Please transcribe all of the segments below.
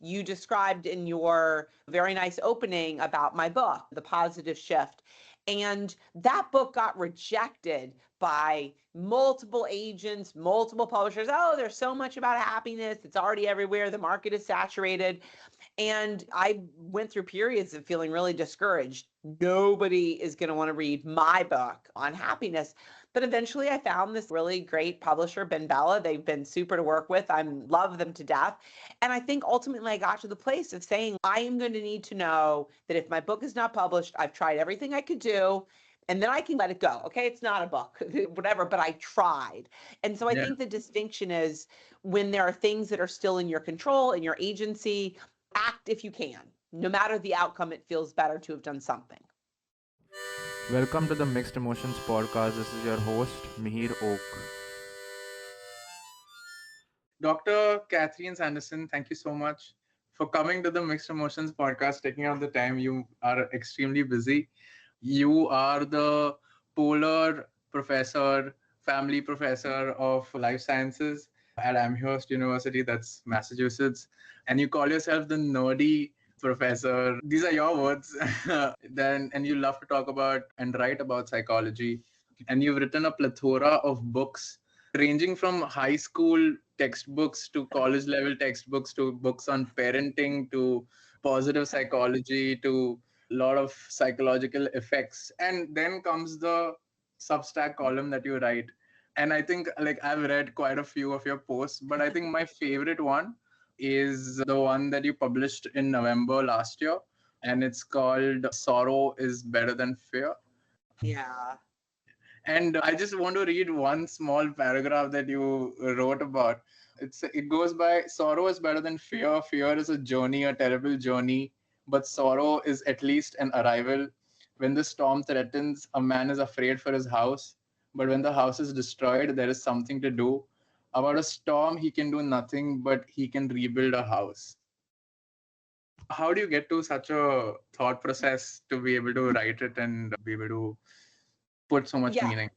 you described in your very nice opening about my book, The Positive Shift. And that book got rejected by multiple agents, multiple publishers. Oh, there's so much about happiness. It's already everywhere. The market is saturated. And I went through periods of feeling really discouraged. Nobody is going to want to read my book on happiness. But eventually I found this really great publisher, Ben Bella. They've been super to work with. I love them to death. And I think ultimately I got to the place of saying, I am going to need to know that if my book is not published, I've tried everything I could do. And then I can let it go. Okay, it's not a book, whatever, but I tried. And so I think the distinction is when there are things that are still in your control, in your agency, act if you can. No matter the outcome, it feels better to have done something. Welcome to the Mixed Emotions podcast. This is your host, Mihir Oak. Dr. Catherine Sanderson, thank you so much for coming to the Mixed Emotions podcast, taking out the time. You are extremely busy. You are the polar professor, family professor of life sciences at Amherst University, that's Massachusetts. And you call yourself the nerdy professor. These are your words. And you love to talk about and write about psychology. And you've written a plethora of books ranging from high school textbooks to college level textbooks to books on parenting to positive psychology to a lot of psychological effects. And then comes the Substack column that you write. And I think I've read quite a few of your posts, but I think my favorite one is the one that you published in November last year. And it's called Sorrow is Better Than Fear. Yeah. And I just want to read one small paragraph that you wrote about. It goes by, sorrow is better than fear. Fear is a journey, a terrible journey, but sorrow is at least an arrival. When the storm threatens, a man is afraid for his house. But when the house is destroyed, there is something to do. About a storm, he can do nothing, but he can rebuild a house. How do you get to such a thought process to be able to write it and be able to put so much meaning?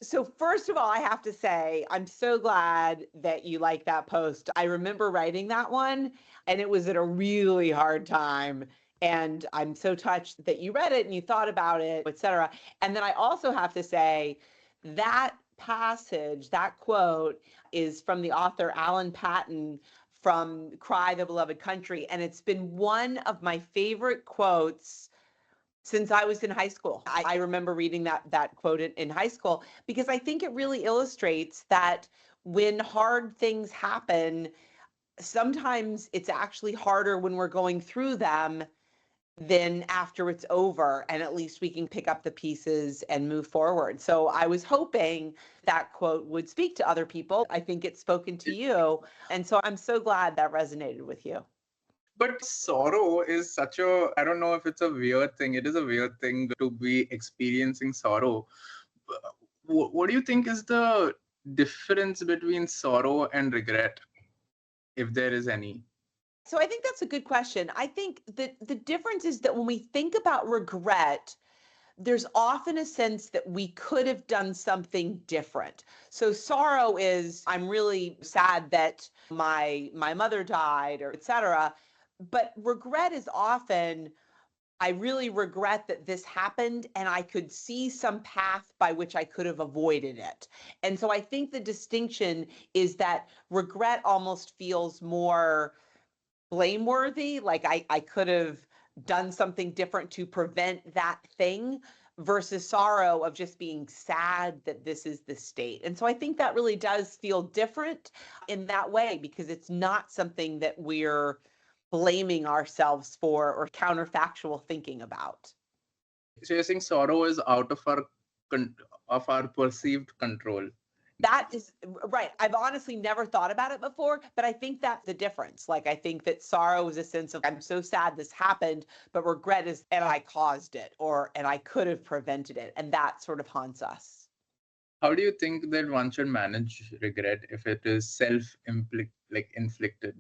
So first of all, I have to say, I'm so glad that you like that post. I remember writing that one and it was at a really hard time. And I'm so touched that you read it and you thought about it, et cetera. And then I also have to say that passage, that quote is from the author Alan Paton from Cry the Beloved Country. And it's been one of my favorite quotes since I was in high school. I remember reading that quote in high school because I think it really illustrates that when hard things happen, sometimes it's actually harder when we're going through them than after it's over, and at least we can pick up the pieces and move forward. So I was hoping that quote would speak to other people. I think it's spoken to you. And so I'm so glad that resonated with you. But sorrow is such I don't know if it's a weird thing. It is a weird thing to be experiencing sorrow. What do you think is the difference between sorrow and regret, if there is any? So I think that's a good question. I think that the difference is that when we think about regret, there's often a sense that we could have done something different. So sorrow is, I'm really sad that my mother died, or et cetera. But regret is often, I really regret that this happened and I could see some path by which I could have avoided it. And so I think the distinction is that regret almost feels more blameworthy, like I could have done something different to prevent that thing, versus sorrow of just being sad that this is the state. And so I think that really does feel different in that way because it's not something that we're blaming ourselves for or counterfactual thinking about. So you're saying sorrow is out of our perceived control. That is right. I've honestly never thought about it before, but I think that's the difference. Like, I think that sorrow is a sense of, I'm so sad this happened, but regret is, and I caused it, and I could have prevented it. And that sort of haunts us. How do you think that one should manage regret if it is inflicted?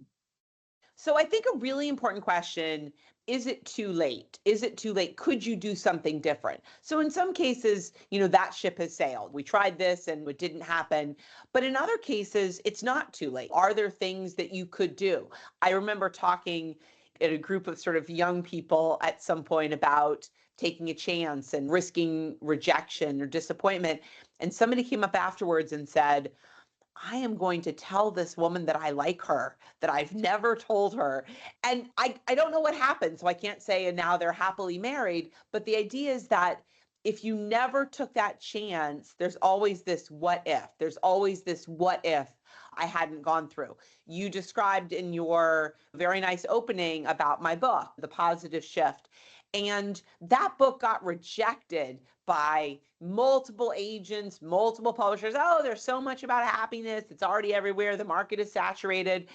So I think a really important question, is it too late? Is it too late? Could you do something different? So in some cases, that ship has sailed. We tried this and it didn't happen. But in other cases, it's not too late. Are there things that you could do? I remember talking at a group of sort of young people at some point about taking a chance and risking rejection or disappointment. And somebody came up afterwards and said, I am going to tell this woman that I like her, that I've never told her. And I don't know what happened, so I can't say, and now they're happily married. But the idea is that if you never took that chance, there's always this what if. There's always this what if I hadn't gone through. You described in your very nice opening about my book, The Positive Shift. And that book got rejected by multiple agents, multiple publishers. Oh, there's so much about happiness. It's already everywhere. The market is saturated.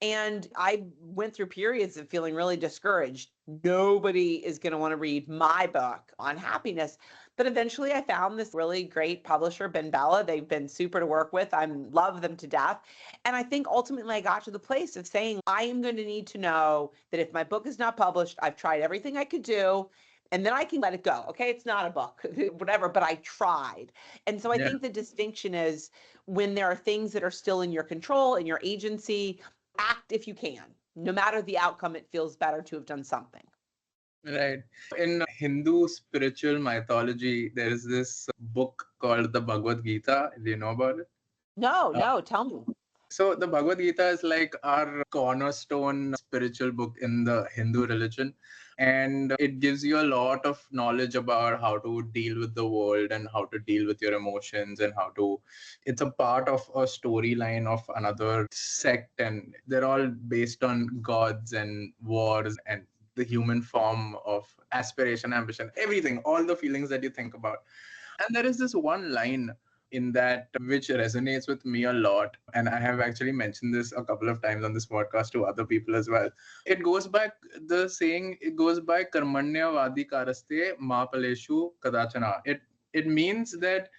And I went through periods of feeling really discouraged. Nobody is going to want to read my book on happiness. But eventually I found this really great publisher, Ben Bella. They've been super to work with. I love them to death. And I think ultimately I got to the place of saying, I am going to need to know that if my book is not published, I've tried everything I could do, and then I can let it go. Okay, it's not a book, whatever, but I tried. And so I think the distinction is when there are things that are still in your control, in your agency, act if you can. No matter the outcome, it feels better to have done something. Right. In Hindu spiritual mythology, there is this book called the Bhagavad Gita. Do you know about it? No, tell me. So the Bhagavad Gita is like our cornerstone spiritual book in the Hindu religion. And it gives you a lot of knowledge about how to deal with the world and how to deal with your emotions and it's a part of a storyline of another sect. And they're all based on gods and wars and the human form of aspiration, ambition, everything, all the feelings that you think about. And there is this one line in that which resonates with me a lot. And I have actually mentioned this a couple of times on this podcast to other people as well. It goes by Karmanya Vadi Karaste Ma Paleshu Kadachana. It means that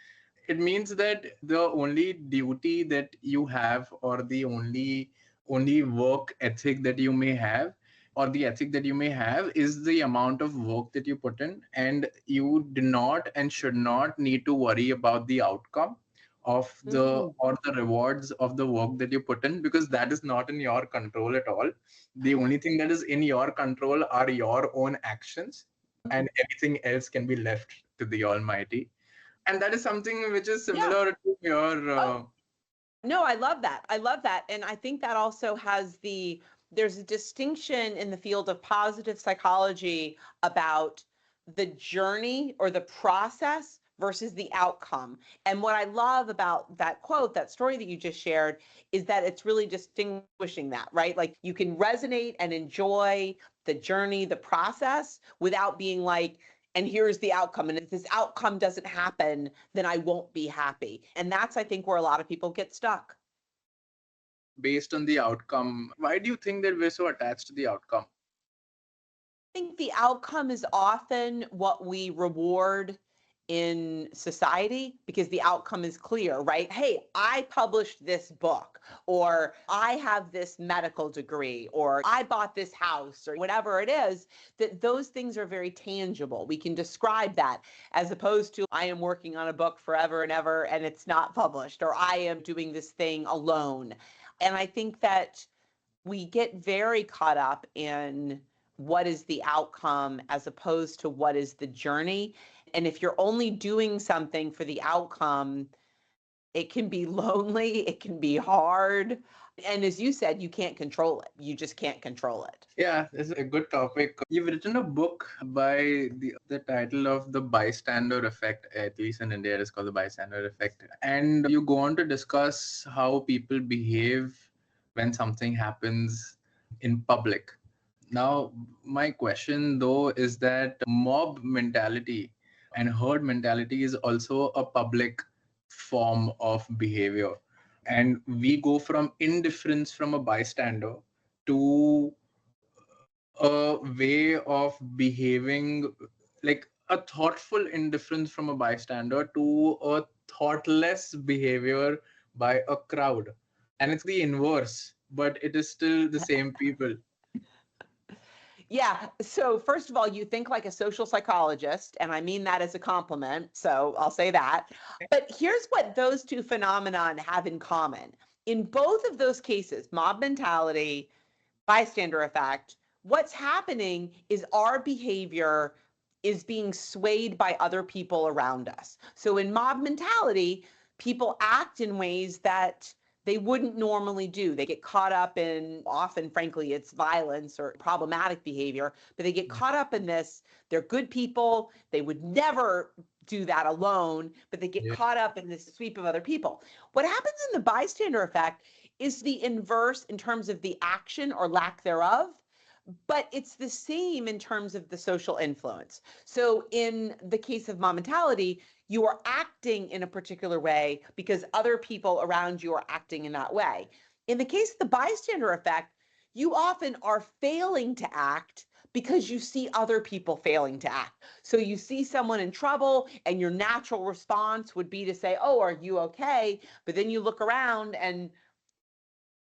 the only duty that you have, or the only work ethic that you may have, or the ethic that you may have, is the amount of work that you put in, and you do not and should not need to worry about the outcome of or the rewards of the work that you put in, because that is not in your control at all. The only thing that is in your control are your own actions, and everything else can be left to the Almighty. And that is something which is similar to your No, I love that. I love that. And I think that also there's a distinction in the field of positive psychology about the journey or the process versus the outcome. And what I love about that quote, that story that you just shared, is that it's really distinguishing that, right? Like you can resonate and enjoy the journey, the process, without being like, and here's the outcome. And if this outcome doesn't happen, then I won't be happy. And that's, I think, where a lot of people get stuck. based on the outcome. Why do you think that we're so attached to the outcome? I think the outcome is often what we reward in society because the outcome is clear, right? Hey, I published this book, or I have this medical degree, or I bought this house, or whatever it is, that those things are very tangible. We can describe that, as opposed to I am working on a book forever and ever and it's not published, or I am doing this thing alone. And I think that we get very caught up in what is the outcome as opposed to what is the journey. And if you're only doing something for the outcome, it can be lonely, it can be hard. And as you said, you can't control it. You just can't control it. Yeah, this is a good topic. You've written a book by the title of The Bystander Effect, at least in India, it is called The Bystander Effect. And you go on to discuss how people behave when something happens in public. Now, my question though is that mob mentality and herd mentality is also a public form of behavior. And we go from indifference from a bystander to a way of behaving, like a thoughtful indifference from a bystander to a thoughtless behavior by a crowd. And it's the inverse, but it is still the same people. Yeah. So first of all, you think like a social psychologist, and I mean that as a compliment. So I'll say that. But here's what those two phenomenon have in common. In both of those cases, mob mentality, bystander effect, what's happening is our behavior is being swayed by other people around us. So in mob mentality, people act in ways that they wouldn't normally do. They get caught up in, often, frankly, it's violence or problematic behavior, but they get caught up in this. They're good people. They would never do that alone, but they get Yeah. caught up in this sweep of other people. What happens in the bystander effect is the inverse in terms of the action or lack thereof, but it's the same in terms of the social influence. So in the case of mob mentality, you are acting in a particular way because other people around you are acting in that way. In the case of the bystander effect, you often are failing to act because you see other people failing to act. So you see someone in trouble and your natural response would be to say, "Oh, are you okay?" But then you look around and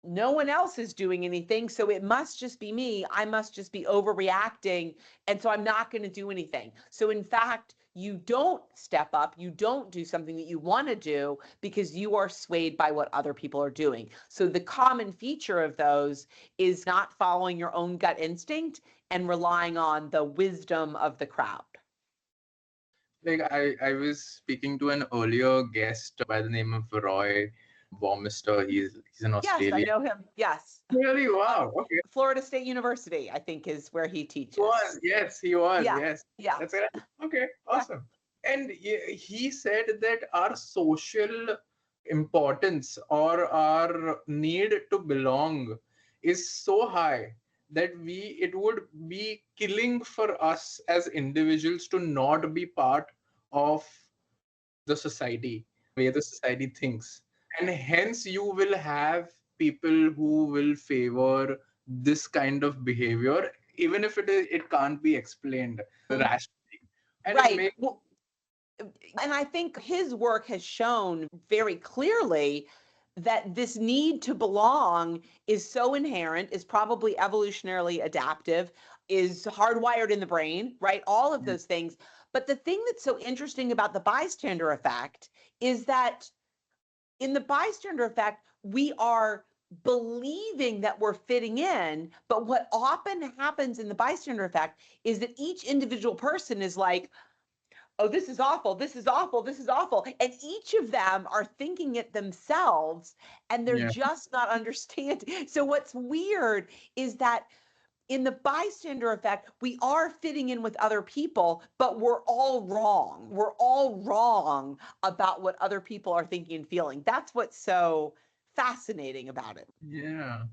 no one else is doing anything, so it must just be me. I must just be overreacting, and so I'm not going to do anything. So in fact, you don't step up, you don't do something that you want to do because you are swayed by what other people are doing. So the common feature of those is not following your own gut instinct and relying on the wisdom of the crowd. Like I was speaking to an earlier guest by the name of Roy Warmister. He's an Yes, I Australian. know him. Yes. Really? Wow. Okay. Florida State University, I think, is where he teaches. He was. Yeah. Yes. Yeah. That's right. Okay. Yeah. Awesome. And he said that our social importance or our need to belong is so high that it would be killing for us as individuals to not be part of the society, way the society thinks. And hence, you will have people who will favor this kind of behavior, even if it can't be explained rationally. And it Right. makes Well, and I think his work has shown very clearly that this need to belong is so inherent, is probably evolutionarily adaptive, is hardwired in the brain, right? All of those things. But the thing that's so interesting about the bystander effect is that in the bystander effect, we are believing that we're fitting in. But what often happens in the bystander effect is that each individual person is like, "Oh, this is awful, this is awful, this is awful." And each of them are thinking it themselves and they're yeah, just not understanding. So what's weird is that in the bystander effect, we are fitting in with other people, but we're all wrong. We're all wrong about what other people are thinking and feeling. That's what's so fascinating about it. yeah.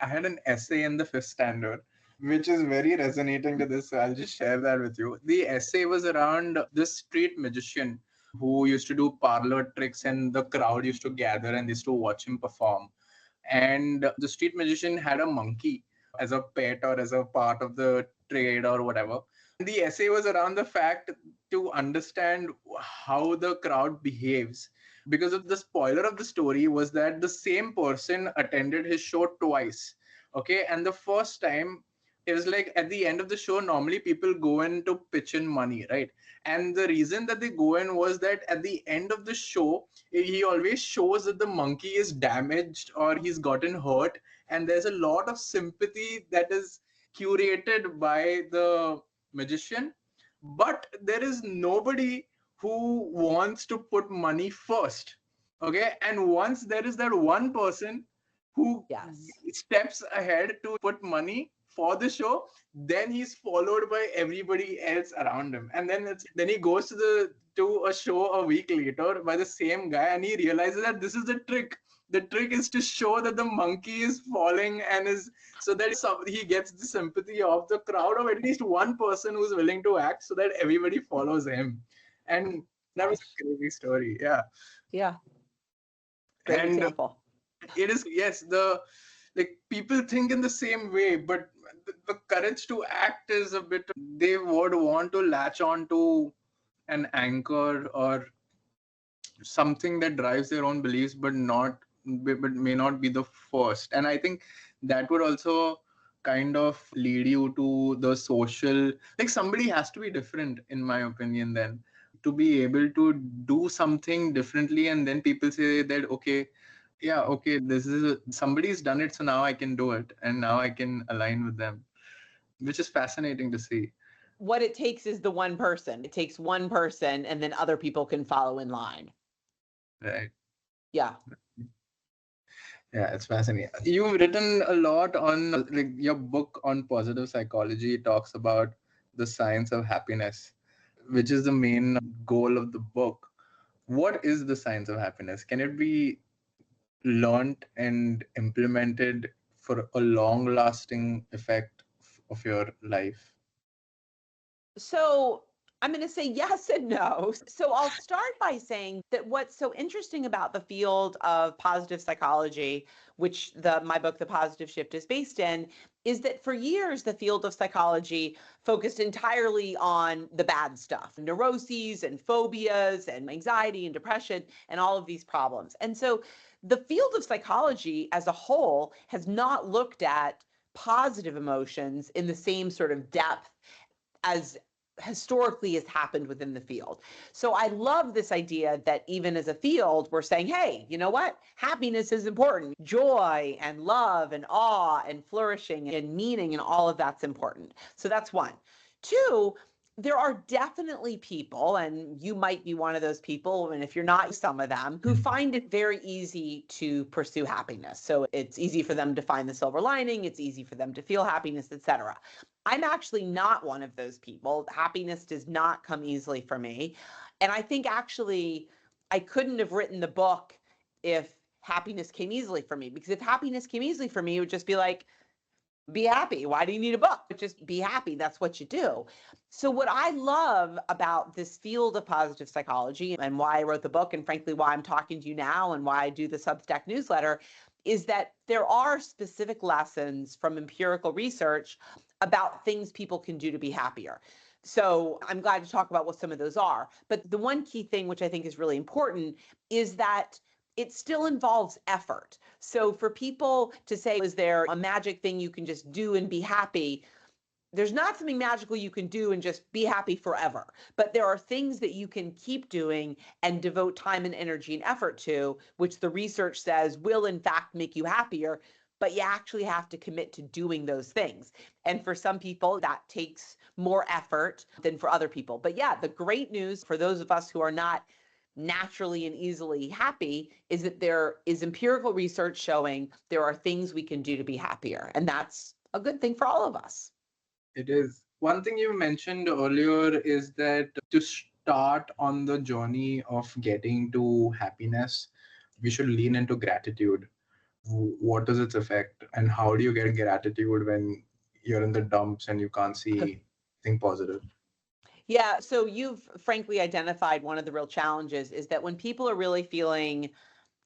I had an essay in the fifth standard, which is very resonating to this. So I'll just share that with you. The essay was around this street magician who used to do parlor tricks, and the crowd used to gather and they used to watch him perform. And the street magician had a monkey as a pet or as a part of the trade or whatever. The essay was around the fact to understand how the crowd behaves, because of the spoiler of the story was that the same person attended his show twice. Okay, and the first time, it was like at the end of the show, normally people go in to pitch in money, right? And the reason that they go in was that at the end of the show, he always shows that the monkey is damaged or he's gotten hurt, and there's a lot of sympathy that is curated by the magician. But there is nobody who wants to put money first. Okay, and once there is that one person who Yes. steps ahead to put money for the show, then he's followed by everybody else around him. And then he goes to a show a week later by the same guy, and he realizes that this is the trick. The trick is to show that the monkey is falling and is so that he gets the sympathy of the crowd, of at least one person who's willing to act, so that everybody follows him. And that was a crazy story. Yeah. Yeah. Great And example. it is, yes, the like people think in the same way, but the courage to act is a bit, they would want to latch on to an anchor or something that drives their own beliefs, but may not be the first. And I think that would also kind of lead you to the social, like somebody has to be different, in my opinion, then to be able to do something differently. And then people say that, okay, yeah, okay, somebody's done it, so now I can do it, and now I can align with them, which is fascinating to see. What it takes is the one person. It takes one person, and then other people can follow in line. Right. Yeah. Yeah, it's fascinating. You've written a lot on, like, your book on positive psychology talks about the science of happiness, which is the main goal of the book. What is the science of happiness? Can it be learned and implemented for a long lasting effect of your life? So I'm going to say yes and no. So I'll start by saying that what's so interesting about the field of positive psychology, which my book, The Positive Shift, is based in, is that for years, the field of psychology focused entirely on the bad stuff, neuroses and phobias and anxiety and depression and all of these problems. And so the field of psychology as a whole has not looked at positive emotions in the same sort of depth as historically has happened within the field. So I love this idea that even as a field, we're saying, hey, you know what? Happiness is important. Joy and love and awe and flourishing and meaning and all of that's important. So that's one. Two, there are definitely people, and you might be one of those people, and if you're not, some of them, who find it very easy to pursue happiness. So it's easy for them to find the silver lining, it's easy for them to feel happiness, etc. I'm actually not one of those people. Happiness does not come easily for me. And I think actually I couldn't have written the book if happiness came easily for me, because if happiness came easily for me, it would just be like, be happy. Why do you need a book? Just be happy. That's what you do. So what I love about this field of positive psychology and why I wrote the book, and frankly, why I'm talking to you now and why I do the Substack newsletter, is that there are specific lessons from empirical research about things people can do to be happier. So I'm glad to talk about what some of those are. But the one key thing, which I think is really important, is that it still involves effort. So for people to say, is there a magic thing you can just do and be happy? There's not something magical you can do and just be happy forever, but there are things that you can keep doing and devote time and energy and effort to, which the research says will in fact make you happier, but you actually have to commit to doing those things. And for some people, that takes more effort than for other people. But yeah, the great news for those of us who are not naturally and easily happy is that there is empirical research showing there are things we can do to be happier. And that's a good thing for all of us. It is. One thing you mentioned earlier is that to start on the journey of getting to happiness, we should lean into gratitude. What does its affect, and how do you get gratitude when you're in the dumps and you can't see anything positive? Yeah, so you've frankly identified one of the real challenges is that when people are really feeling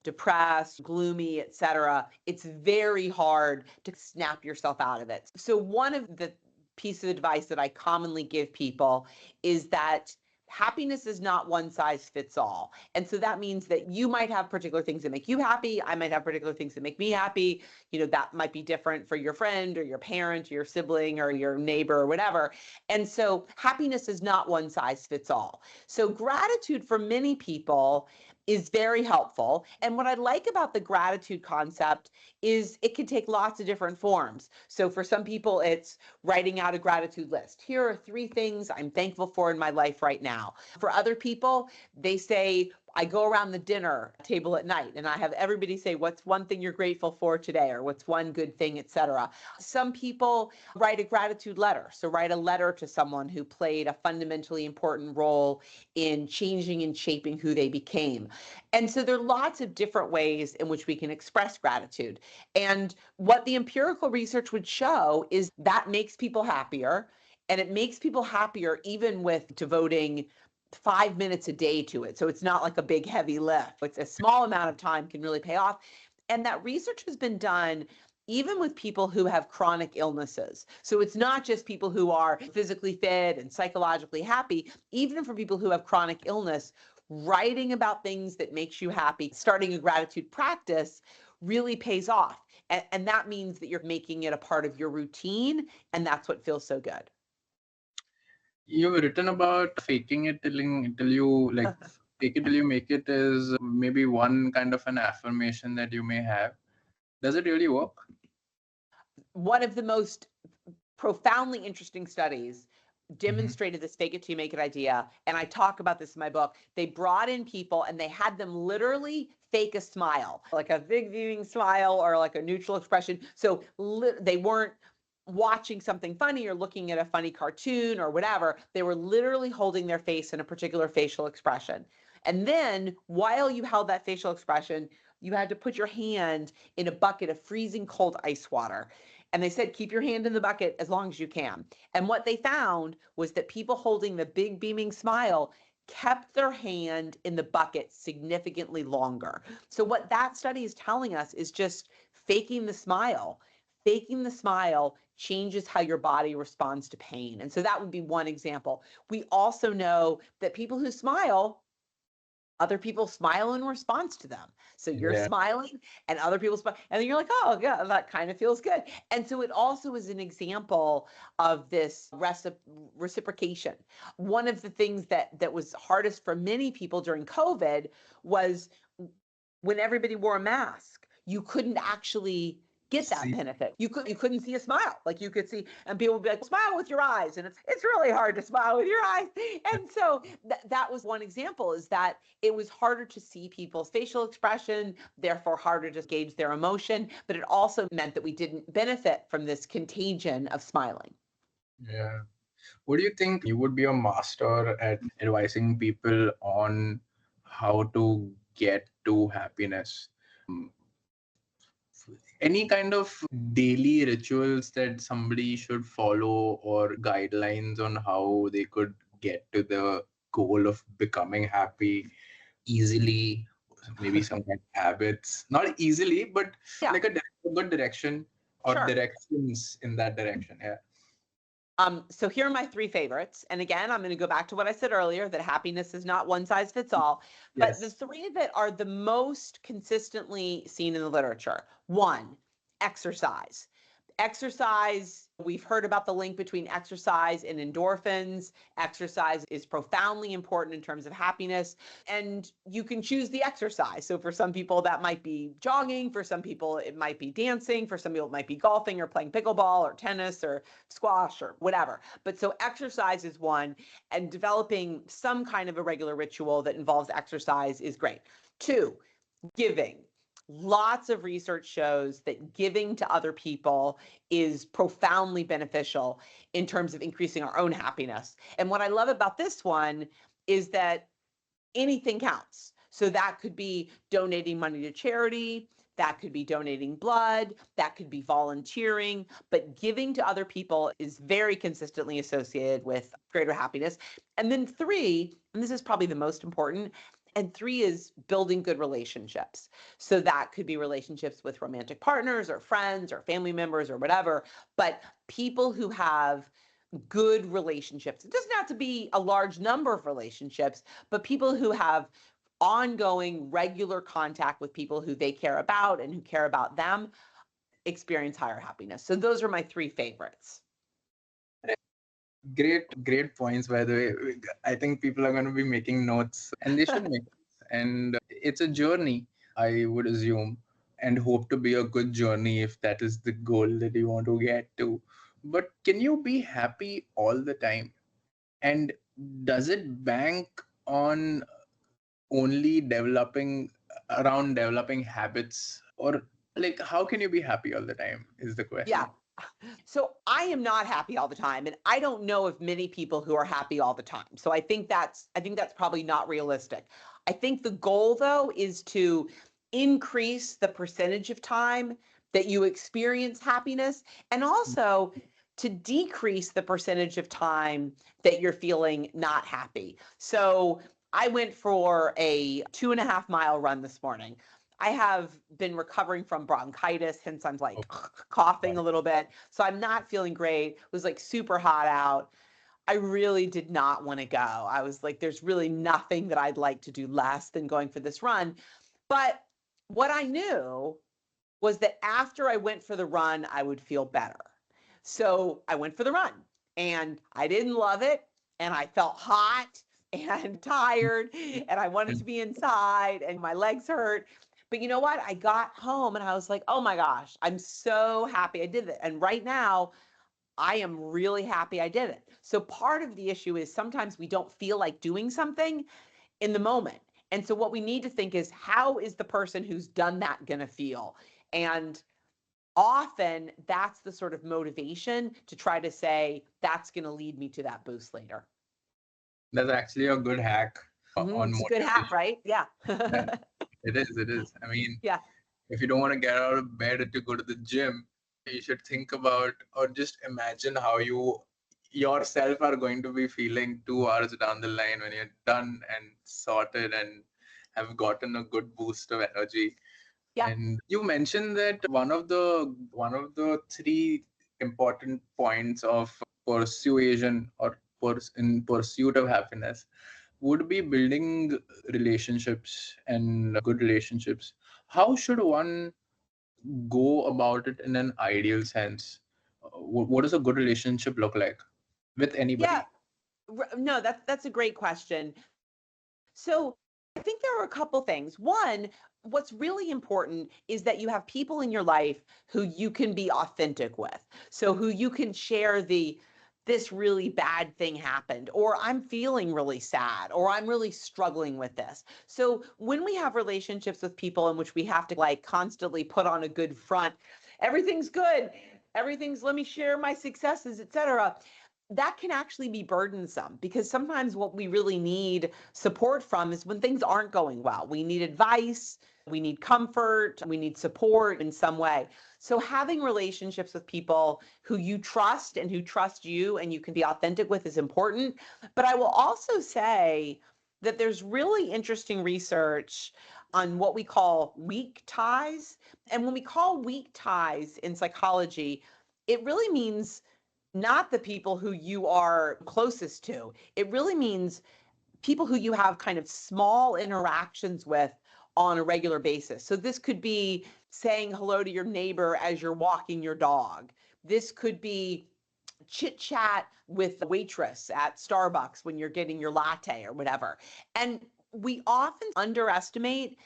depressed, gloomy, etc., it's very hard to snap yourself out of it. So one of the pieces of advice that I commonly give people is that happiness is not one size fits all. And so that means that you might have particular things that make you happy. I might have particular things that make me happy. You know, that might be different for your friend or your parent or your sibling or your neighbor or whatever. And so happiness is not one size fits all. So gratitude for many people is very helpful. And what I like about the gratitude concept is it can take lots of different forms. So for some people, it's writing out a gratitude list. Here are 3 things I'm thankful for in my life right now. For other people, they say, I go around the dinner table at night and I have everybody say, what's one thing you're grateful for today, or what's one good thing, etc. Some people write a gratitude letter. So write a letter to someone who played a fundamentally important role in changing and shaping who they became. And so there are lots of different ways in which we can express gratitude. And what the empirical research would show is that makes people happier. And it makes people happier even with devoting 5 minutes a day to it. So it's not like a big heavy lift. It's a small amount of time can really pay off. And that research has been done even with people who have chronic illnesses. So it's not just people who are physically fit and psychologically happy. Even for people who have chronic illness, writing about things that makes you happy, starting a gratitude practice really pays off. And that means that you're making it a part of your routine. And that's what feels so good. You've written about faking it till you like fake it till you make it is maybe one kind of an affirmation that you may have. Does it really work? One of the most profoundly interesting studies Mm-hmm. demonstrated this fake it till you make it idea. And I talk about this in my book. They brought in people and they had them literally fake a smile, like a big beaming smile or like a neutral expression. So they weren't watching something funny or looking at a funny cartoon or whatever. They were literally holding their face in a particular facial expression. And then while you held that facial expression, you had to put your hand in a bucket of freezing cold ice water. And they said, keep your hand in the bucket as long as you can. And what they found was that people holding the big beaming smile kept their hand in the bucket significantly longer. So what that study is telling us is just faking the smile. Faking the smile changes how your body responds to pain. And so that would be one example. We also know that people who smile, other people smile in response to them. So you're Yeah. smiling and other people smile. And then you're like, oh, yeah, that kind of feels good. And so it also is an example of this reciprocation. One of the things that was hardest for many people during COVID was when everybody wore a mask, you couldn't actually get that See, benefit. You couldn't see a smile. Like you could see, and people would be like, smile with your eyes. And it's really hard to smile with your eyes. And so that was one example, is that it was harder to see people's facial expression, therefore harder to gauge their emotion. But it also meant that we didn't benefit from this contagion of smiling. yeah. What do you think? You would be a master at advising people on how to get to happiness. Um, Any kind of daily rituals that somebody should follow or guidelines on how they could get to the goal of becoming happy easily, maybe some kind of habits, not easily, but Yeah, like a good direction or sure. directions in that direction. Yeah. So here are my three favorites. And again, I'm going to go back to what I said earlier, that happiness is not one size fits all. But the Yes. three that are the most consistently seen in the literature: one, exercise. Exercise, we've heard about the link between exercise and endorphins. Exercise is profoundly important in terms of happiness, and you can choose the exercise. So for some people, that might be jogging. For some people, it might be dancing. For some people, it might be golfing or playing pickleball or tennis or squash or whatever. But so exercise is one, and developing some kind of a regular ritual that involves exercise is great. Two, giving. Lots of research shows that giving to other people is profoundly beneficial in terms of increasing our own happiness. And what I love about this one is that anything counts. So that could be donating money to charity, that could be donating blood, that could be volunteering, but giving to other people is very consistently associated with greater happiness. And then three, and this is probably the most important, and three is building good relationships. So that could be relationships with romantic partners or friends or family members or whatever, but people who have good relationships. It doesn't have to be a large number of relationships, but people who have ongoing, regular contact with people who they care about and who care about them experience higher happiness. So those are my three favorites. Great points, by the way. I think people are going to be making notes and they should make notes. And it's a journey, I would assume, and hope to be a good journey if that is the goal that you want to get to. But can you be happy all the time? And does it bank on only developing habits, or like how can you be happy all the time is the Yeah. question. So I am not happy all the time, and I don't know of many people who are happy all the time. So I think that's probably not realistic. I think the goal though is to increase the percentage of time that you experience happiness, and also to decrease the percentage of time that you're feeling not happy. So I went for a 2.5 mile run this morning. I have been recovering from bronchitis, hence I'm like coughing a little bit. So I'm not feeling great. It was like super hot out. I really did not want to go. I was like, there's really nothing that I'd like to do less than going for this run. But what I knew was that after I went for the run, I would feel better. So I went for the run and I didn't love it. And I felt hot and tired and I wanted to be inside and my legs hurt. But you know what? I got home and I was like, oh my gosh, I'm so happy I did it. And right now, I am really happy I did it. So part of the issue is sometimes we don't feel like doing something in the moment. And so what we need to think is, how is the person who's done that going to feel? And often that's the sort of motivation to try to say, that's going to lead me to that boost later. That's actually a good hack on It's a good hack, motivation. right? Yeah. Yeah, it is. It is. I mean, Yeah. if you don't want to get out of bed to go to the gym, you should think about or just imagine how you yourself are going to be feeling 2 hours down the line when you're done and sorted and have gotten a good boost of energy. Yeah. And you mentioned that one of the three important points of persuasion or in pursuit of happiness would be building relationships and good relationships. How should one go about it in an ideal sense? What does a good relationship look like with Yeah. anybody? No, that's a great question. So I think there are a couple things. One, what's really important is that you have people in your life who you can be authentic with. So who you can share this really bad thing happened, or I'm feeling really sad, or I'm really struggling with this. So when we have relationships with people in which we have to like constantly put on a good front, everything's good, let me share my successes, etc., that can actually be burdensome, because sometimes what we really need support from is when things aren't going well. We need advice, we need comfort, we need support in some way. So having relationships with people who you trust and who trust you and you can be authentic with is important. But I will also say that there's really interesting research on what we call weak ties. And when we call weak ties in psychology, it really means not the people who you are closest to. It really means people who you have kind of small interactions with on a regular basis. So this could be saying hello to your neighbor as you're walking your dog. This could be chit chat with the waitress at Starbucks when you're getting your latte or whatever. And we often underestimate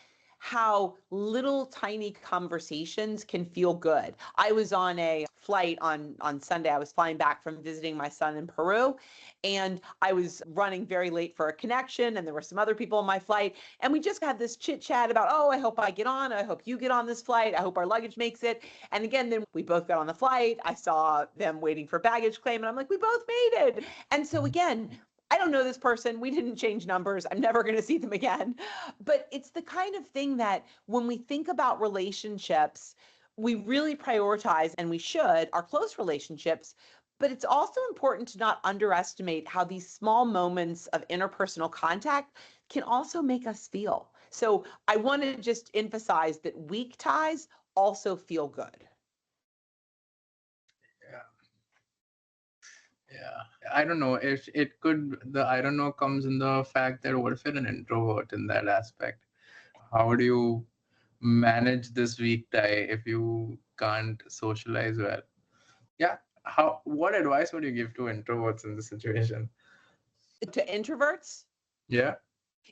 how little tiny conversations can feel good. I was on a flight on Sunday. I was flying back from visiting my son in Peru, and I was running very late for a connection, and there were some other people on my flight, and we just had this chit chat about, oh, I hope I get on. I hope you get on this flight. I hope our luggage makes it. And again, then we both got on the flight. I saw them waiting for baggage claim, and I'm like, we both made it. And so again, I don't know this person. We didn't change numbers. I'm never going to see them again. But it's the kind of thing that when we think about relationships, we really prioritize, and we should, our close relationships. But it's also important to not underestimate how these small moments of interpersonal contact can also make us feel. So I want to just emphasize that weak ties also feel good. Yeah. Yeah. I don't know if it could, the I don't know comes in the fact that what if you're an introvert in that aspect? How do you manage this weak tie if you can't socialize well? Yeah. What advice would you give to introverts in this situation? To introverts, Yeah.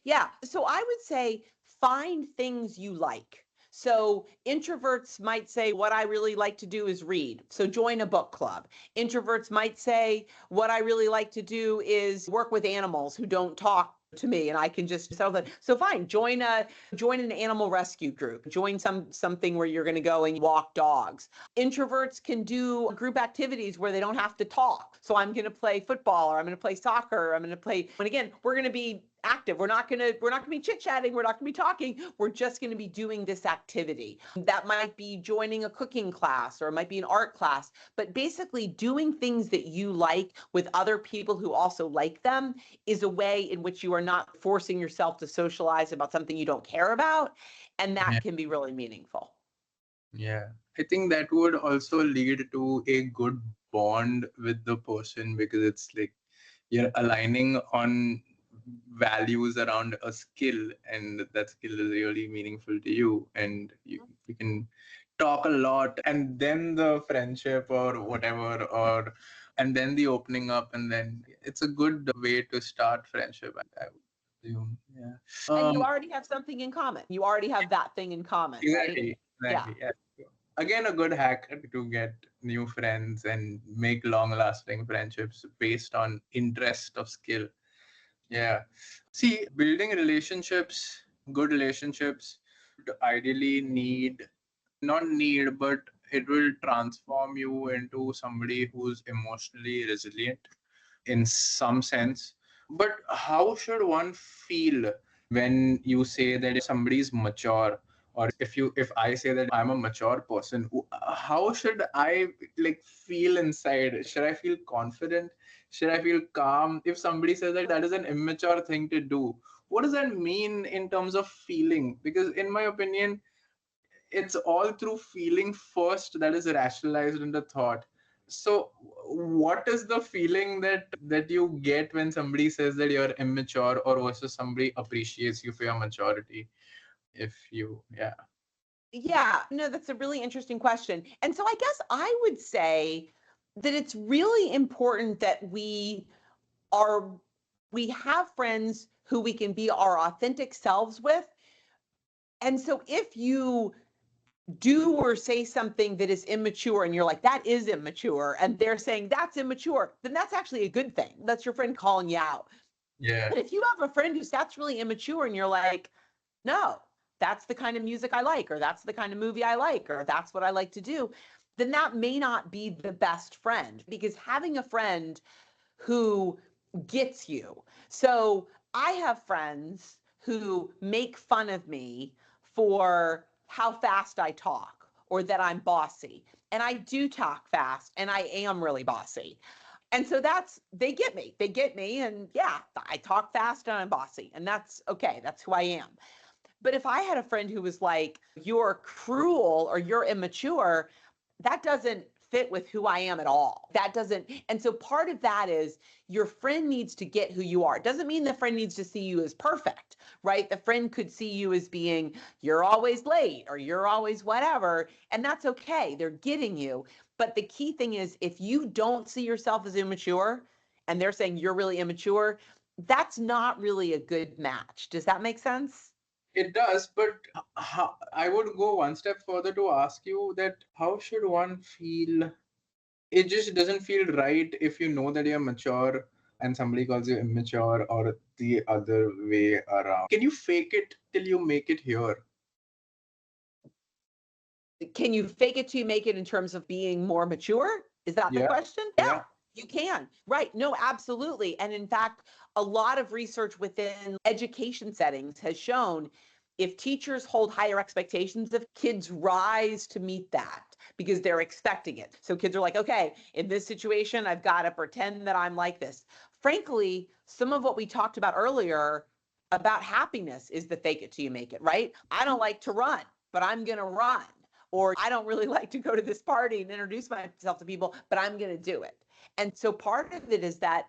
yeah. So I would say find things you like. So introverts might say, what I really like to do is read. So join a book club. Introverts might say, what I really like to do is work with animals who don't talk to me and I can just settle that. So fine, join an animal rescue group. Join something where you're going to go and walk dogs. Introverts can do group activities where they don't have to talk. So I'm going to play football, or I'm going to play soccer, I'm going to play, and again, we're going to be active. We're not going to be chit-chatting, we're not going to be talking. We're just going to be doing this activity. That might be joining a cooking class, or it might be an art class, but basically doing things that you like with other people who also like them is a way in which you are not forcing yourself to socialize about something you don't care about, and Yeah. that can be really meaningful. Yeah. I think that would also lead to a good bond with the person, because it's like you're aligning on values around a skill, and that skill is really meaningful to you, and you can talk a lot, and then the friendship or whatever, or and then the opening up, and then it's a good way to start friendship, I would assume. Yeah. And you already have something in common. You already have that thing in common, right? Exactly. Yeah. Exactly. Yeah. Again, a good hack to get new friends and make long lasting friendships based on interest of skill. Yeah. See, building relationships, good relationships, ideally not need, but it will transform you into somebody who's emotionally resilient in some sense. But how should one feel when you say that somebody is mature? Or if I say that I'm a mature person, how should I like feel inside? Should I feel confident? Should I feel calm? If somebody says that is an immature thing to do, what does that mean in terms of feeling? Because in my opinion, it's all through feeling first that is rationalized into thought. So what is the feeling that you get when somebody says that you're immature, or versus somebody appreciates you for your maturity? If you Yeah. Yeah, no, that's a really interesting question. And so I guess I would say that it's really important that we have friends who we can be our authentic selves with. And so if you do or say something that is immature and you're like, that is immature, and they're saying that's immature, then that's actually a good thing. That's your friend calling you out. Yeah. But if you have a friend who's that's really immature and you're like, no, that's the kind of music I like, or that's the kind of movie I like, or that's what I like to do, then that may not be the best friend, because having a friend who gets you. So I have friends who make fun of me for how fast I talk or that I'm bossy. And I do talk fast and I am really bossy. And so they get me. They get me. And yeah, I talk fast and I'm bossy. And that's okay. That's who I am. But if I had a friend who was like, you're cruel or you're immature, that doesn't fit with who I am at all. That doesn't. And so part of that is your friend needs to get who you are. It doesn't mean the friend needs to see you as perfect, right? The friend could see you as being, you're always late or you're always whatever. And that's okay. They're getting you. But the key thing is, if you don't see yourself as immature and they're saying you're really immature, that's not really a good match. Does that make sense? It does, but I would go one step further to ask you that how should one feel? It just doesn't feel right if you know that you're mature and somebody calls you immature, or the other way around. Can you fake it till you make it here? Can you fake it till you make it in terms of being more mature? Is that the Yeah. question? Yeah, you can. Right. No, absolutely. And in fact, a lot of research within education settings has shown if teachers hold higher expectations of kids rise to meet that because they're expecting it. So kids are like, okay, in this situation, I've got to pretend that I'm like this. Frankly, some of what we talked about earlier about happiness is the fake it till you make it, right? I don't like to run, but I'm going to run. Or I don't really like to go to this party and introduce myself to people, but I'm going to do it. And so part of it is that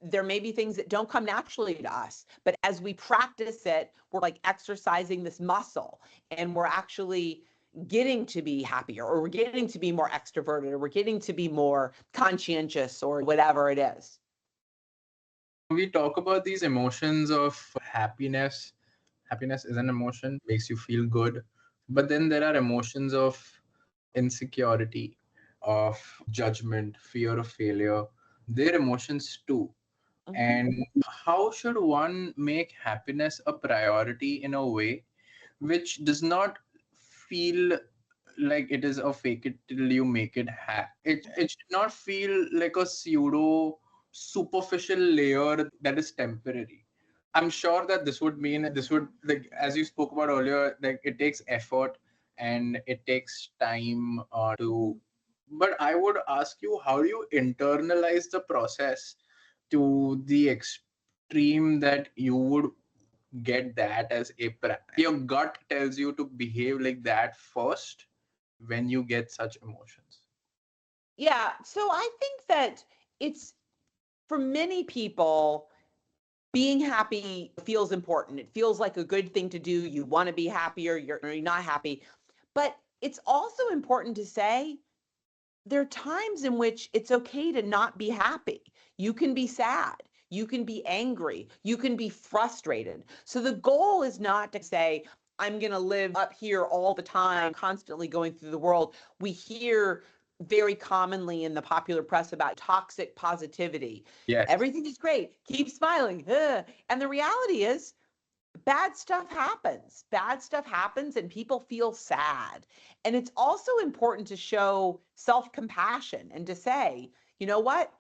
there may be things that don't come naturally to us, but as we practice it, we're like exercising this muscle and we're actually getting to be happier, or we're getting to be more extroverted, or we're getting to be more conscientious, or whatever it is. We talk about these emotions of happiness. Happiness is an emotion, makes you feel good. But then there are emotions of insecurity, of judgment, fear of failure. They're emotions too. And how should one make happiness a priority in a way which does not feel like it is a fake it till you make it hack? It should not feel like a pseudo superficial layer that is temporary. I'm sure that this would, like as you spoke about earlier, like it takes effort and it takes time to. But I would ask you, how do you internalize the process to the extreme that you would get that as your gut tells you to behave like that first when you get such emotions? Yeah. So I think that it's for many people, being happy feels important. It feels like a good thing to do. You want to be happier, you're not happy. But it's also important to say there are times in which it's okay to not be happy. You can be sad. You can be angry. You can be frustrated. So the goal is not to say, I'm going to live up here all the time, constantly going through the world. We hear very commonly in the popular press about toxic positivity. Yes. Everything is great. Keep smiling. And the reality is, bad stuff happens. Bad stuff happens and people feel sad. And it's also important to show self-compassion and to say, you know what?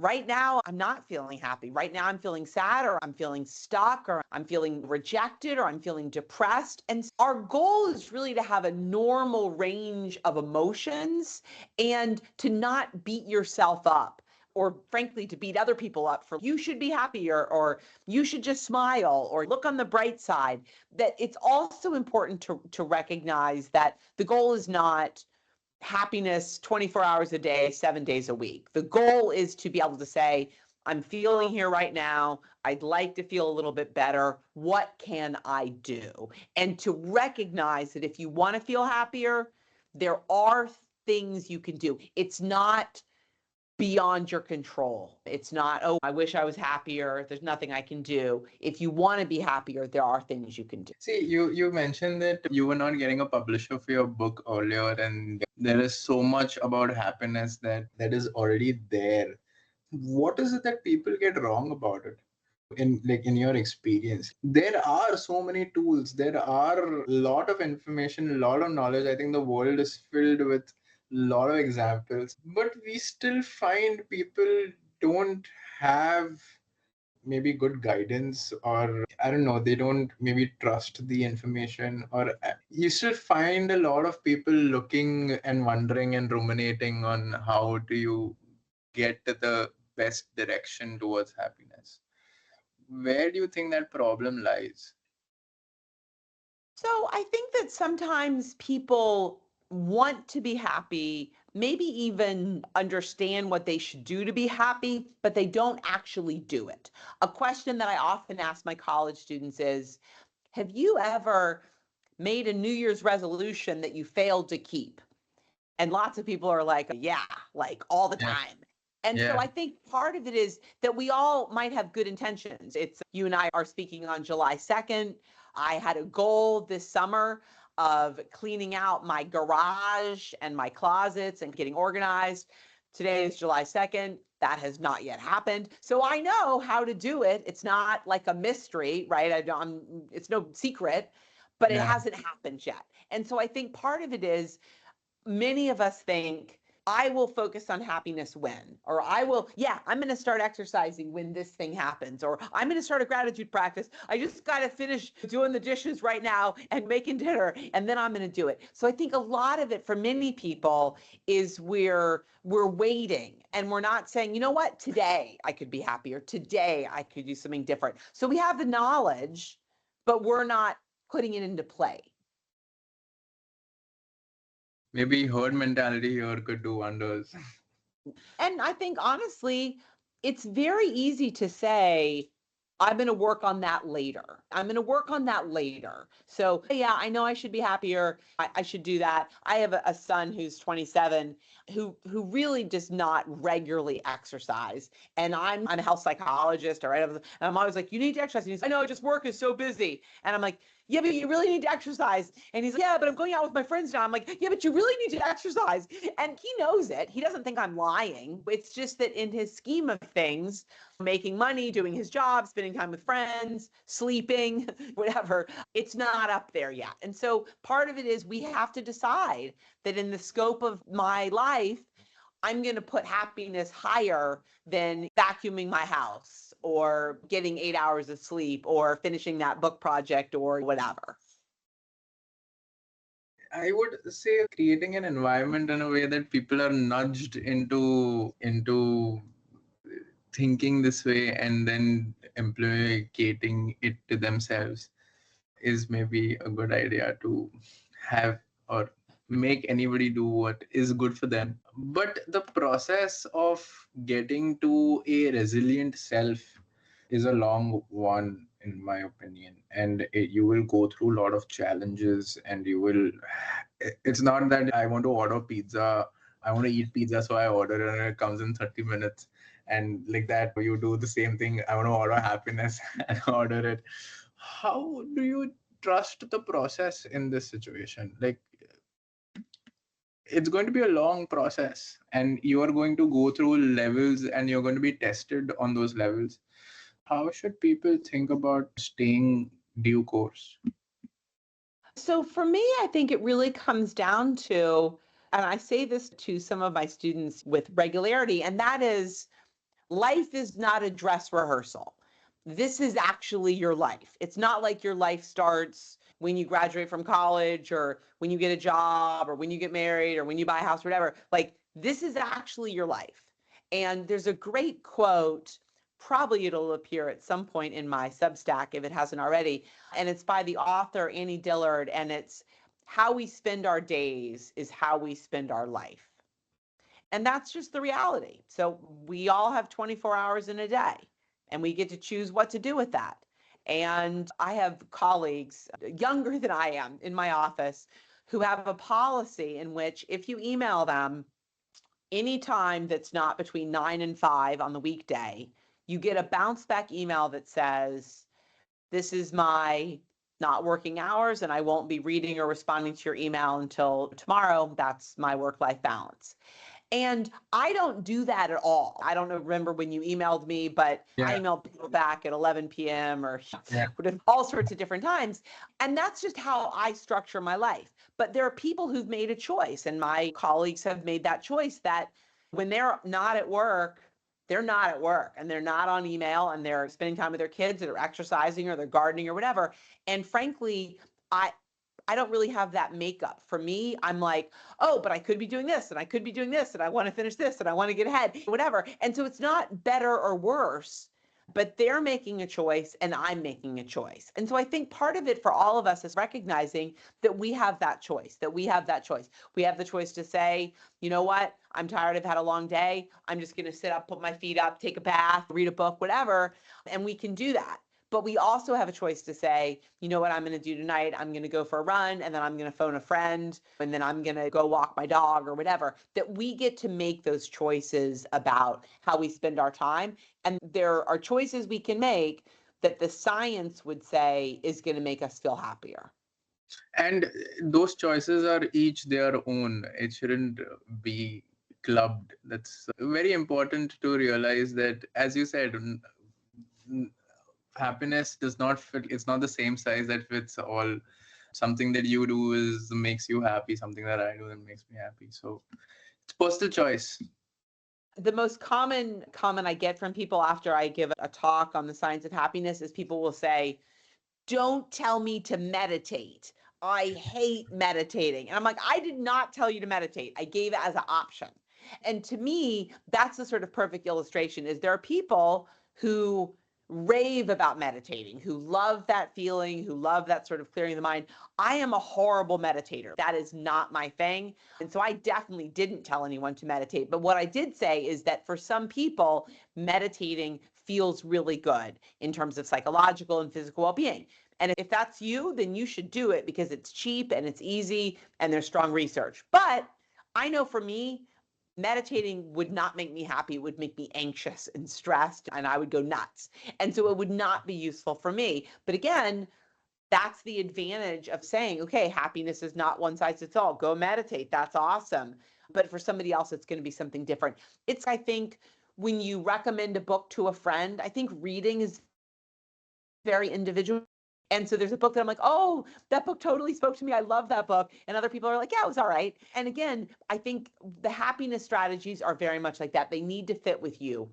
Right now, I'm not feeling happy. Right now, I'm feeling sad, or I'm feeling stuck, or I'm feeling rejected, or I'm feeling depressed. And our goal is really to have a normal range of emotions and to not beat yourself up, or frankly, to beat other people up for you should be happier, or you should just smile, or look on the bright side. That it's also important to recognize that the goal is not happiness 24 hours a day, 7 days a week. The goal is to be able to say, I'm feeling here right now. I'd like to feel a little bit better. What can I do? And to recognize that if you want to feel happier, there are things you can do. It's not beyond your control. It's not, oh, I wish I was happier. There's nothing I can do. If you want to be happier, there are things you can do. See, you mentioned that you were not getting a publisher for your book earlier, and there is so much about happiness that is already there. What is it that people get wrong about it? In your experience, there are so many tools, there are a lot of information, a lot of knowledge. I think the world is filled with a lot of examples, but we still find people don't have maybe good guidance, or I don't know, they don't maybe trust the information, or you still find a lot of people looking and wondering and ruminating on how do you get to the best direction towards happiness. Where do you think that problem lies? So I think that sometimes people want to be happy, maybe even understand what they should do to be happy, but they don't actually do it. A question that I often ask my college students is, have you ever made a New Year's resolution that you failed to keep? And lots of people are like, yeah, like all the Yeah. time. And so Yeah. I think part of it is that we all might have good intentions. It's you and I are speaking on July 2nd. I had a goal this summer of cleaning out my garage and my closets and getting organized. Today is July 2nd. That has not yet happened. So I know how to do it. It's not like a mystery, right? It's no secret, but it Yeah. hasn't happened yet. And so I think part of it is many of us think I will focus on happiness when, or I'm going to start exercising when this thing happens, or I'm going to start a gratitude practice. I just got to finish doing the dishes right now and making dinner, and then I'm going to do it. So I think a lot of it for many people is we're waiting, and we're not saying, you know what, today I could be happier. Today I could do something different. So we have the knowledge, but we're not putting it into play. Maybe herd mentality here could do wonders. And I think honestly, it's very easy to say, I'm going to work on that later. I'm going to work on that later. So, yeah, I know I should be happier. I should do that. I have a son who's 27 who really does not regularly exercise. And I'm a health psychologist, or and I'm always like, you need to exercise. And he's like, I know, just work is so busy. And I'm like, yeah, but you really need to exercise. And he's like, yeah, but I'm going out with my friends now. I'm like, yeah, but you really need to exercise. And he knows it. He doesn't think I'm lying. It's just that in his scheme of things, making money, doing his job, spending time with friends, sleeping, whatever, it's not up there yet. And so part of it is we have to decide that in the scope of my life, I'm going to put happiness higher than vacuuming my house or getting 8 hours of sleep or finishing that book project or whatever. I would say creating an environment in a way that people are nudged into thinking this way and then implicating it to themselves is maybe a good idea to have, or make anybody do what is good for them. But the process of getting to a resilient self, is a long one, in my opinion. And you will go through a lot of challenges, and you will, it's not that I want to order pizza, I want to eat pizza, so I order it and it comes in 30 minutes. And like that, you do the same thing. I want to order happiness and order it. How do you trust the process in this situation? Like, it's going to be a long process, and you are going to go through levels, and you're going to be tested on those levels. How should people think about staying due course? So for me, I think it really comes down to, and I say this to some of my students with regularity, and that is life is not a dress rehearsal. This is actually your life. It's not like your life starts when you graduate from college or when you get a job or when you get married or when you buy a house or whatever. Like, this is actually your life. And there's a great quote, probably it'll appear at some point in my Substack if it hasn't already. And it's by the author Annie Dillard. And it's, how we spend our days is how we spend our life. And that's just the reality. So we all have 24 hours in a day, and we get to choose what to do with that. And I have colleagues younger than I am in my office who have a policy in which if you email them any time that's not between 9 and 5 on the weekday, you get a bounce back email that says, this is my not working hours, and I won't be reading or responding to your email until tomorrow. That's my work-life balance. And I don't do that at all. I don't remember when you emailed me, but I Yeah, emailed people back at 11 p.m. or yeah, all sorts of different times. And that's just how I structure my life. But there are people who've made a choice, and my colleagues have made that choice that when they're not at work, they're not at work and they're not on email and they're spending time with their kids or they're exercising or they're gardening or whatever. And frankly, I I don't really have that makeup. For me, I'm like, oh, but I could be doing this and I could be doing this and I want to finish this and I want to get ahead, whatever. And so it's not better or worse, but they're making a choice and I'm making a choice. And so I think part of it for all of us is recognizing that we have that choice, that we have that choice. We have the choice to say, you know what? I'm tired. I've had a long day. I'm just going to sit up, put my feet up, take a bath, read a book, whatever. And we can do that. But we also have a choice to say, you know what I'm going to do tonight? I'm going to go for a run and then I'm going to phone a friend and then I'm going to go walk my dog or whatever. That we get to make those choices about how we spend our time. And there are choices we can make that the science would say is going to make us feel happier. and those choices are each their own. It shouldn't be clubbed. That's very important to realize that, as you said, happiness does not fit. It's not the same size that fits all. Something that you do is makes you happy, something that I do that makes me happy. So it's personal choice. The most common comment I get from people after I give a talk on the science of happiness is people will say, don't tell me to meditate. I hate meditating. And I'm like, I did not tell you to meditate. I gave it as an option. And to me, that's the sort of perfect illustration is there are people who rave about meditating, who love that feeling, who love that sort of clearing the mind. I am a horrible meditator. That is not my thing. And so I definitely didn't tell anyone to meditate. But what I did say is that for some people, meditating feels really good in terms of psychological and physical well-being. And if that's you, then you should do it because it's cheap and it's easy and there's strong research. But I know for me, meditating would not make me happy. It would make me anxious and stressed and I would go nuts. And so it would not be useful for me. But again, that's the advantage of saying, okay, happiness is not one size fits all. Go meditate. That's awesome. But for somebody else, it's going to be something different. It's, I think, when you recommend a book to a friend, I think reading is very individual. And so there's a book that I'm like, oh, that book totally spoke to me. I love that book. And other people are like, yeah, it was all right. And again, I think the happiness strategies are very much like that. They need to fit with you.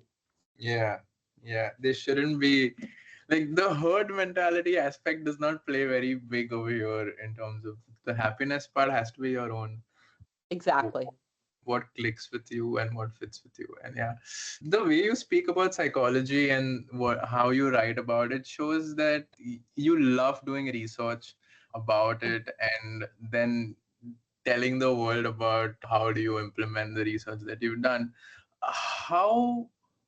Yeah, yeah. They shouldn't be like the herd mentality aspect does not play very big over here in terms of the happiness part has to be your own. Exactly. What clicks with you and what fits with you. And yeah, the way you speak about psychology and how you write about it shows that you love doing research about it and then telling the world about how do you implement the research that you've done. How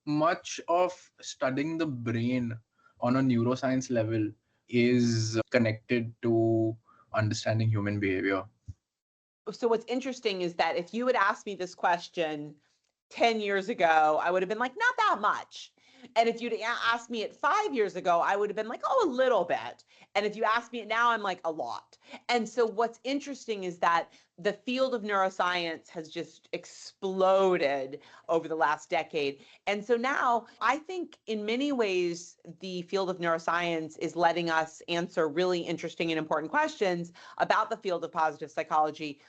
much of studying the brain on a neuroscience level is connected to understanding human behavior? So what's interesting is that if you had asked me this question 10 years ago, I would have been like, not that much. And if you'd asked me it 5 years ago, I would have been like, oh, a little bit. And if you ask me it now, I'm like, a lot. And so what's interesting is that the field of neuroscience has just exploded over the last decade. And so now I think in many ways, the field of neuroscience is letting us answer really interesting and important questions about the field of positive psychology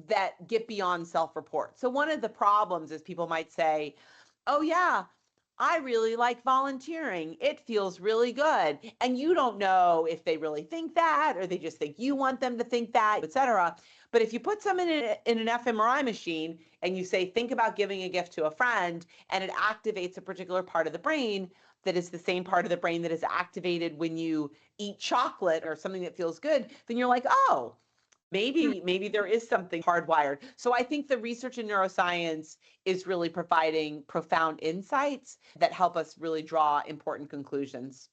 that get beyond self-report. So one of the problems is people might say, oh yeah, I really like volunteering. It feels really good. And you don't know if they really think that, or they just think you want them to think that, et cetera. But if you put someone in an fMRI machine and you say, think about giving a gift to a friend, and it activates a particular part of the brain that is the same part of the brain that is activated when you eat chocolate or something that feels good, then you're like, oh, maybe there is something hardwired. So I think the research in neuroscience is really providing profound insights that help us really draw important conclusions.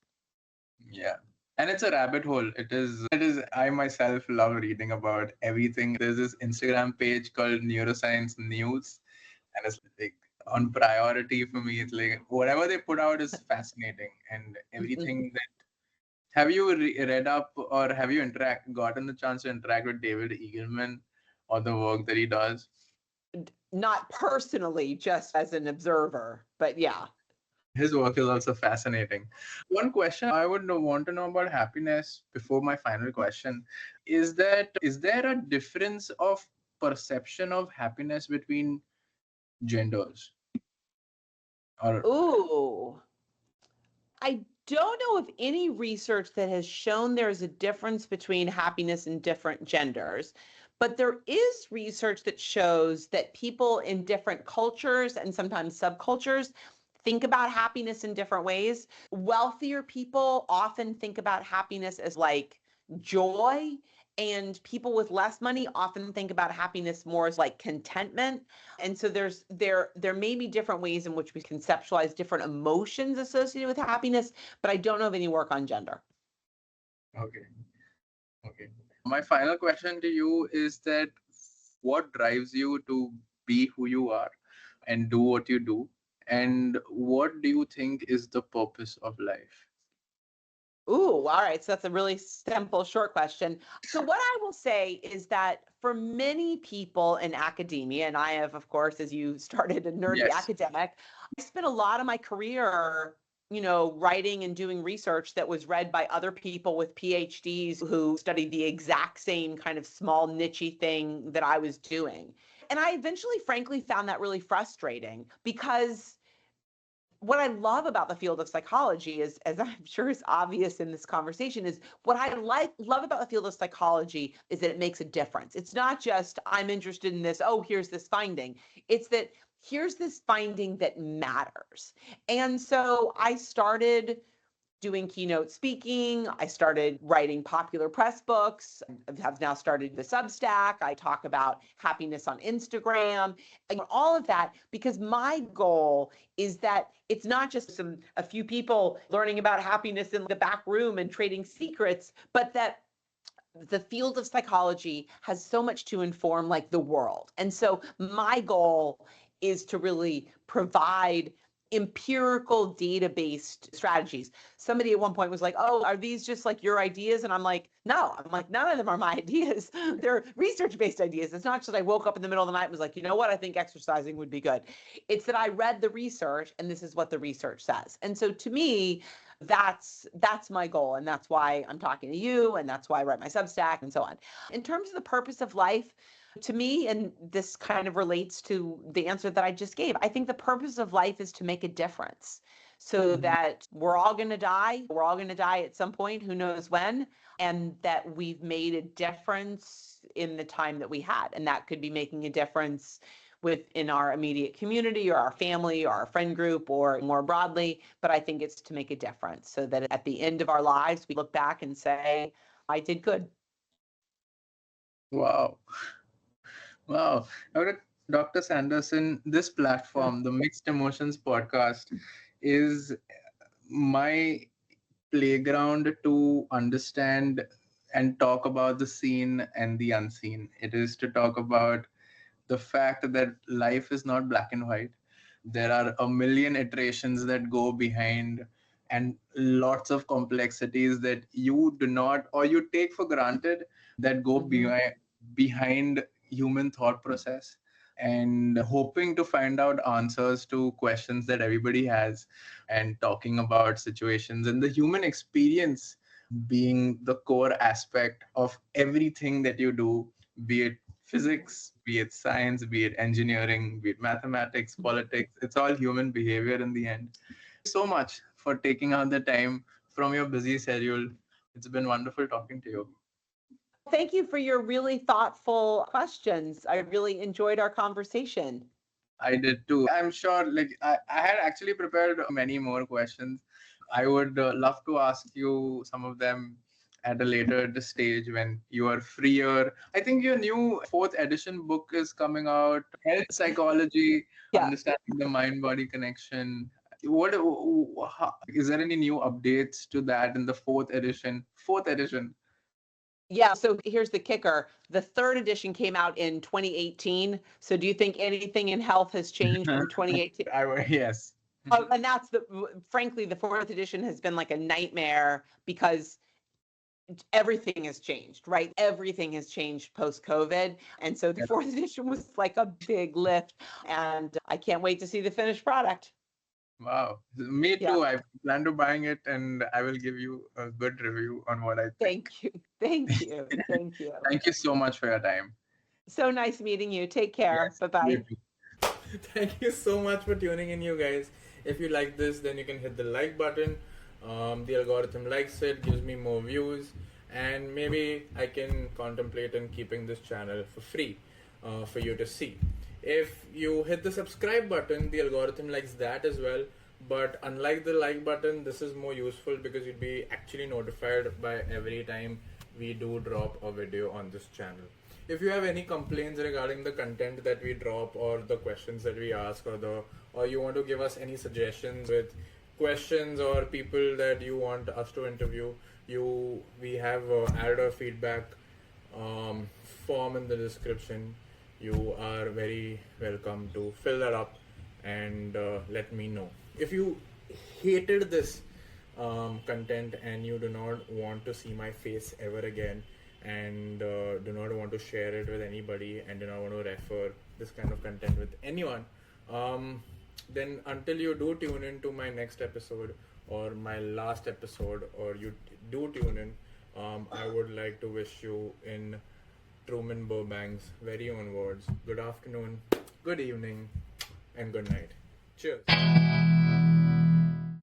Yeah. And it's a rabbit hole. It is I myself love reading about everything. There's this Instagram page called Neuroscience News, and it's like on priority for me. It's like whatever they put out is fascinating, and everything that have you read up or have you gotten the chance to interact with David Eagleman or the work that he does? Not personally, just as an observer, but yeah. His work is also fascinating. One question I would want to know about happiness before my final question is there a difference of perception of happiness between genders? Or Ooh, I don't know of any research that has shown there's a difference between happiness in different genders, but there is research that shows that people in different cultures and sometimes subcultures think about happiness in different ways. Wealthier people often think about happiness as like joy, and people with less money often think about happiness more as like contentment. And so there may be different ways in which we conceptualize different emotions associated with happiness, but I don't know of any work on gender. okay, okay. My final question to you is that what drives you to be who you are and do what you do? And what do you think is the purpose of life? Ooh, all right. So that's a really simple, short question. So what I will say is that for many people in academia, and I have, of course, as you started, a nerdy Yes. academic, I spent a lot of my career, writing and doing research that was read by other people with PhDs who studied the exact same kind of small niche thing that I was doing. And I eventually, frankly, found that really frustrating because what I love about the field of psychology is, as I'm sure is obvious in this conversation, is what I love about the field of psychology is that it makes a difference. It's not just I'm interested in this, oh, here's this finding. It's that here's this finding that matters. And so I started doing keynote speaking. I started writing popular press books. I have now started the Substack. I talk about happiness on Instagram and all of that because my goal is that it's not just a few people learning about happiness in the back room and trading secrets, but that the field of psychology has so much to inform like the world. And so my goal is to really provide empirical data-based strategies. Somebody at one point was like, oh, are these just like your ideas? And I'm like, no, none of them are my ideas. They're research-based ideas. It's not just I woke up in the middle of the night and was like, you know what, I think exercising would be good. It's that I read the research and this is what the research says. And so to me, that's my goal. And that's why I'm talking to you. And that's why I write my Substack and so on. In terms of the purpose of life, to me, and this kind of relates to the answer that I just gave, I think the purpose of life is to make a difference so that we're all going to die. We're all going to die at some point, who knows when, and that we've made a difference in the time that we had. And that could be making a difference within our immediate community or our family or our friend group or more broadly. But I think it's to make a difference so that at the end of our lives, we look back and say, I did good. Wow. Wow. Dr. Sanderson, this platform, the Mixed Emotions podcast, is my playground to understand and talk about the seen and the unseen. It is to talk about the fact that life is not black and white. There are a million iterations that go behind, and lots of complexities that you do not or you take for granted that go behind human thought process, and hoping to find out answers to questions that everybody has, and talking about situations and the human experience being the core aspect of everything that you do, be it physics, be it science, be it engineering, be it mathematics, politics. It's all human behavior in the end. So much for taking out the time from your busy schedule. It's been wonderful talking to you. Thank you for your really thoughtful questions. I really enjoyed our conversation. I did too. I'm sure, I had actually prepared many more questions. I would love to ask you some of them at a later stage when you are freer. I think your new fourth edition book is coming out, Health Psychology, Yeah. Understanding the Mind Body Connection. What is there any new updates to that in the fourth edition? Fourth edition. Yeah, so here's the kicker. The third edition came out in 2018. So do you think anything in health has changed from 2018? Yes. Oh, and that's frankly, the fourth edition has been like a nightmare because everything has changed, right? Everything has changed post-COVID. And so the fourth edition was like a big lift. And I can't wait to see the finished product. Wow. Me Yeah. too. I plan to buying it and I will give you a good review on what I think. Thank you. Thank you. Thank you. Thank you so much for your time. So nice meeting you. Take care. Yes, Bye-bye. you too. Thank you so much for tuning in, you guys. If you like this, then you can hit the like button. The algorithm likes it, gives me more views, and maybe I can contemplate on keeping this channel for free for you to see. If you hit the subscribe button, the algorithm likes that as well. But unlike the like button, this is more useful because you'll be actually notified by every time we do drop a video on this channel. If you have any complaints regarding the content that we drop or the questions that we ask, or you want to give us any suggestions with questions or people that you want us to interview, we have added a feedback form in the description. You are very welcome to fill that up and let me know. If you hated this content and you do not want to see my face ever again, and do not want to share it with anybody, and do not want to refer this kind of content with anyone, then until you do tune in to my next episode or my last episode, or you do tune in, I would like to wish you in Truman Burbank's very own words, good afternoon, good evening, and good night. Cheers.